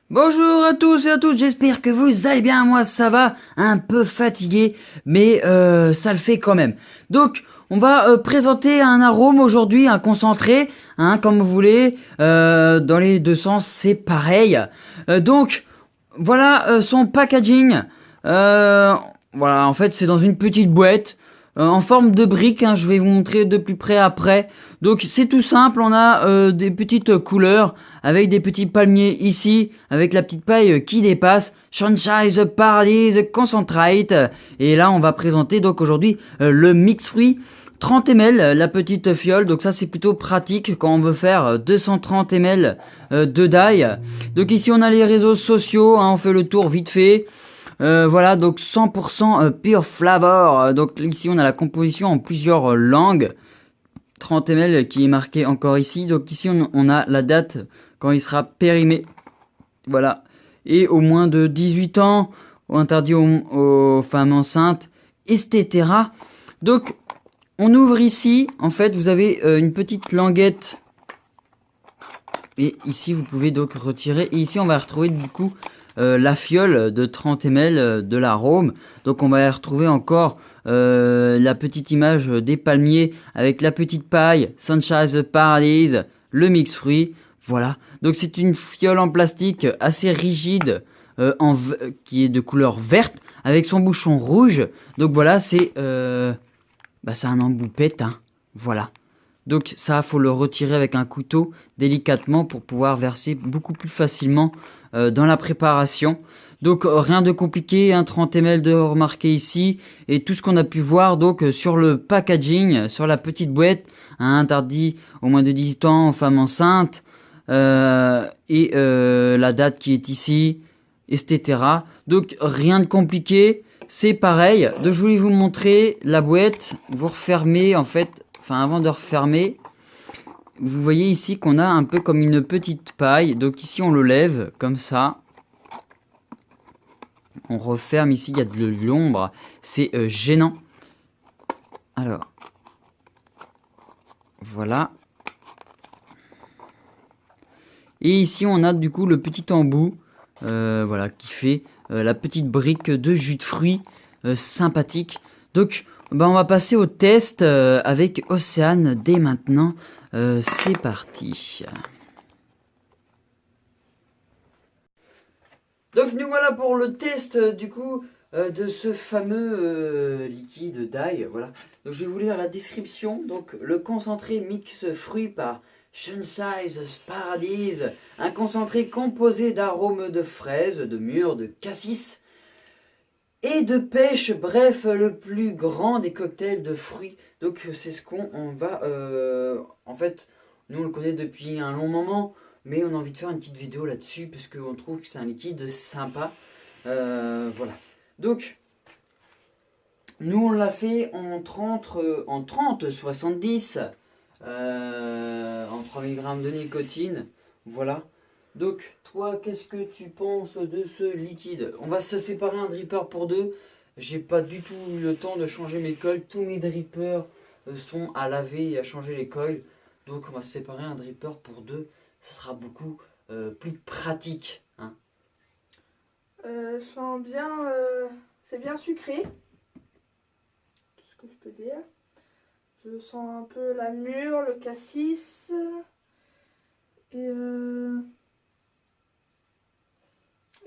Bonjour à tous et à toutes, j'espère que vous allez bien, moi ça va, un peu fatigué, mais ça le fait quand même. Donc, on va présenter un arôme aujourd'hui, un concentré, hein, comme vous voulez, dans les deux sens c'est pareil. Donc, voilà son packaging, voilà, en fait c'est dans une petite boîte, en forme de brique, hein, je vais vous montrer de plus près après. Donc c'est tout simple, on a des petites couleurs avec des petits palmiers ici, avec la petite paille qui dépasse, Sunshine Paradise Concentrate. Et là on va présenter donc aujourd'hui le mix fruit 30 ml, la petite fiole. Donc ça c'est plutôt pratique quand on veut faire 230 ml de d'ail. Donc ici on a les réseaux sociaux, hein, on fait le tour vite fait. Voilà, donc 100% pure flavor. Donc ici on a la composition en plusieurs langues. 30 ml qui est marqué encore ici. Donc ici on a la date quand il sera périmé. Voilà. Et au moins de 18 ans, interdit aux femmes enceintes, etc. Donc on ouvre ici. En fait vous avez une petite languette. Et ici vous pouvez donc retirer. Et ici on va retrouver du coup la fiole de 30 ml de l'arôme. Donc on va retrouver encore la petite image des palmiers avec la petite paille, Sunshine Paradise, le mix fruit. Voilà. Donc c'est une fiole en plastique assez rigide qui est de couleur verte avec son bouchon rouge. Donc voilà, c'est un embout-pète, hein. Voilà. Donc ça, faut le retirer avec un couteau délicatement pour pouvoir verser beaucoup plus facilement dans la préparation. Donc rien de compliqué, hein, 30 ml de remarquer ici. Et tout ce qu'on a pu voir donc sur le packaging, sur la petite boîte, hein, interdit au moins de 18 ans aux femmes enceintes. Et la date qui est ici, etc. Donc rien de compliqué, c'est pareil. Donc je voulais vous montrer la boîte. Vous refermez en fait. Enfin, avant de refermer, vous voyez ici qu'on a un peu comme une petite paille. Donc ici, on le lève comme ça. On referme ici, il y a de l'ombre. C'est gênant. Alors, voilà. Et ici, on a du coup le petit embout, voilà, qui fait la petite brique de jus de fruits sympathique. Donc, on va passer au test avec Océane dès maintenant. C'est parti. Donc nous voilà pour le test du coup de ce fameux liquide d'ail. Voilà. Donc je vais vous lire la description. Donc le concentré mix fruit par Sunshine Paradise, un concentré composé d'arômes de fraises, de mûres, de cassis et de pêche, bref, le plus grand des cocktails de fruits. Donc c'est ce qu'on va... en fait, nous on le connaît depuis un long moment, mais on a envie de faire une petite vidéo là-dessus, parce qu'on trouve que c'est un liquide sympa. Voilà. Donc, nous on l'a fait en 30-70, en 3 mg de nicotine. Voilà. Donc, toi, qu'est-ce que tu penses de ce liquide? On va se séparer un dripper pour deux. J'ai pas du tout eu le temps de changer mes coils. Tous mes drippers sont à laver et à changer les coils. Donc, on va se séparer un dripper pour deux. Ce sera beaucoup plus pratique, hein. Je sens bien, c'est bien sucré. Tout ce que je peux dire. Je sens un peu la mûre, le cassis.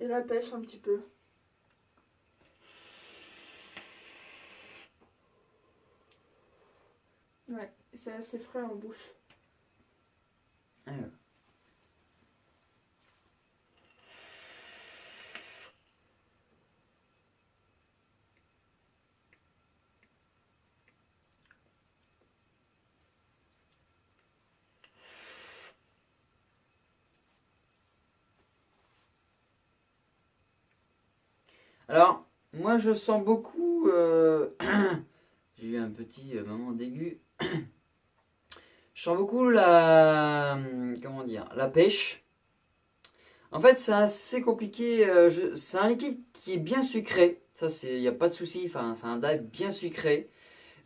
Et la pêche un petit peu. Ouais, c'est assez frais en bouche. Alors. Alors, moi je sens beaucoup, J'ai eu un petit moment d'aigu. Je sens beaucoup la, comment dire, la pêche. En fait, c'est assez compliqué. C'est un liquide qui est bien sucré. Ça, il n'y a pas de souci. Enfin, c'est un dive bien sucré.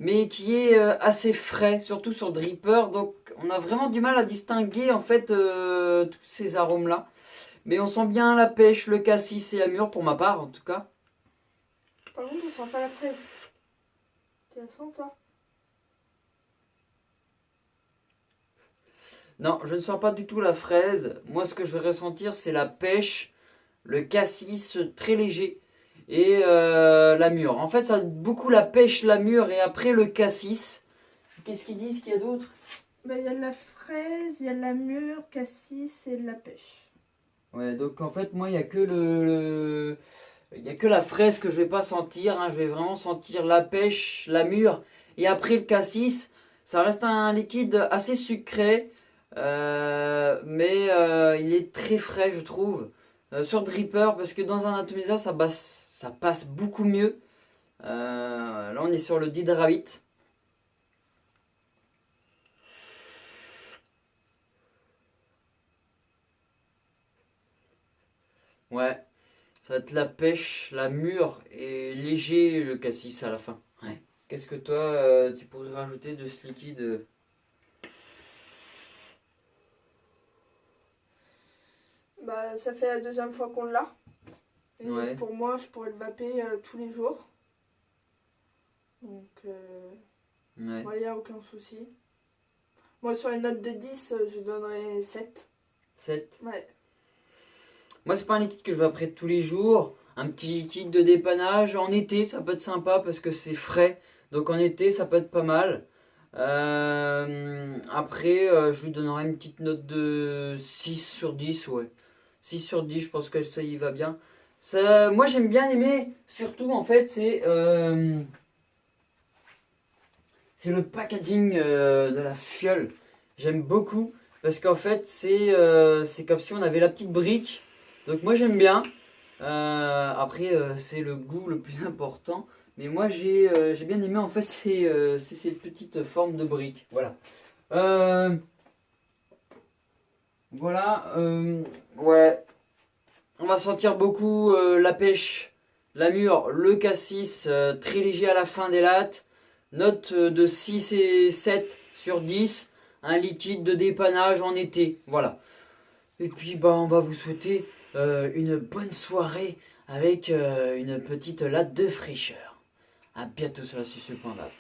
Mais qui est assez frais, surtout sur Dripper. Donc, on a vraiment du mal à distinguer, en fait, tous ces arômes-là. Mais on sent bien la pêche, le cassis et la mûre, pour ma part, en tout cas. Par contre, on sent pas la fraise. Tu la sens, toi? Non, je ne sens pas du tout la fraise. Moi, ce que je vais ressentir, c'est la pêche, le cassis très léger et la mûre. En fait, ça a beaucoup la pêche, la mûre et après le cassis. Qu'est-ce qu'ils disent qu'il y a d'autre? Bah, il y a de la fraise, il y a de la mûre, cassis et de la pêche. Ouais, donc en fait, moi, il n'y a que il y a que la fraise que je vais pas sentir. Hein. Je vais vraiment sentir la pêche, la mûre et après le cassis. Ça reste un liquide assez sucré. Mais il est très frais, je trouve, sur Dripper, parce que dans un atomiseur, ça passe beaucoup mieux. Là, on est sur le Dydravit. Ouais, ça va être la pêche, la mûre et léger le cassis à la fin. Ouais. Qu'est-ce que toi, tu pourrais rajouter de ce liquide? Bah, ça fait la deuxième fois qu'on l'a. Et Ouais. pour moi, je pourrais le vaper tous les jours. Donc, Ouais. il n'y a aucun souci. Moi, sur une note de 10, je donnerais 7. 7. Ouais. Moi, c'est pas un liquide que je vais après tous les jours. Un petit liquide de dépannage. En été, ça peut être sympa parce que c'est frais. Donc en été, ça peut être pas mal. Après, je lui donnerai une petite note de 6 sur 10, ouais. 6 sur 10, je pense que ça y va bien. Ça, moi, j'aime bien aimer, surtout en fait, c'est le packaging de la fiole. J'aime beaucoup parce qu'en fait, c'est comme si on avait la petite brique. Donc moi, j'aime bien. Après, c'est le goût le plus important. Mais moi, j'ai bien aimé en fait c'est ces petites formes de briques. Voilà. Voilà. Ouais. On va sentir beaucoup la pêche, la mûre, le cassis, très léger à la fin des lattes. Note de 6 et 7 sur 10. Un liquide de dépannage en été. Voilà. Et puis bah on va vous souhaiter une bonne soirée avec une petite latte de fraîcheur. À bientôt sur la Suisse Panda.